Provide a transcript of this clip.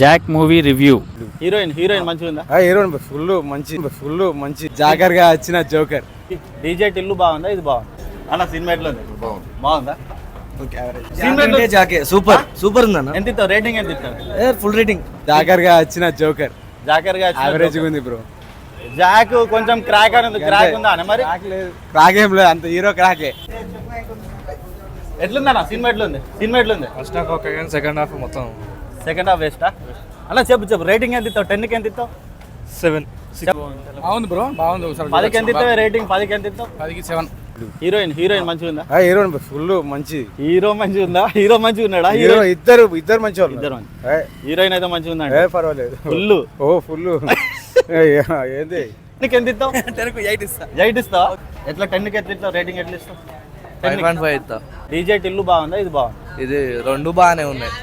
Jack movie review. Heroine మంచిగా ఉందా? Heroine full మంచి జాగర్గా వచ్చిన జోకర్. డీజే టిల్లు బాగుందా? ఇది బాగుంది అన్న. సినిమా ఎట్లా ఉంది? బాగుందా? సూపర్ ఉందన్న. ఎంత ఇస్తావు? రేటింగ్ ఎంత ఇస్తావు? Full rating. జాగర్గా వచ్చిన జోకర్ జాకర్గా యావరేజ్ ఉంది బ్రో. జాక్ కొంచెం క్రాక్ అని ఉంది. క్రాక్ ఉందా అన్న? మరి క్రాక్ ఏం లేదు, అంత హీరో క్రాకే. ఎట్లుందన్న సినిమా? ఎట్లుంది? ఫస్ట్ హాఫ్ ఓకే కానీ సెకండ్ హాఫ్ మొత్తం సెకండ్ హాఫ్ వేస్టా అన్న? చెప్పు రేటింగ్ ఎంత ఇస్తావు? 10కి ఎంత ఇస్తావు? 7. బాగుంది బ్రో, బాగుంది. ఒకసారి 10కి ఎంత ఇస్తావు? రేటింగ్ 10కి ఎంత ఇస్తావు? 10కి 7. హీరోయిన్ మంచిగా ఉందా? హీరోయిన్ ఫుల్ మంచి. హీరో మంచిగా ఉందా? హీరో మంచిగా ఉన్నాడా? హీరో ఇద్దరు మంచి వాళ్ళు. ఇద్దరు హీరోయిన్ అయితే మంచిగా ఉందా? పర్వాలేదు. ఫుల్ ఏంది? నీకు ఎంత ఇస్తావు? 8 ఇస్తావా? ఎట్లా 10కి ఎంత ఇస్తావు? రేటింగ్ ఎట్లా ఇస్తావు? 5.5 ఇస్తా. డీజే టిల్లు బాగుందా? ఇది బాగుంది. ఇది రెండు బాగానే ఉన్నాయి.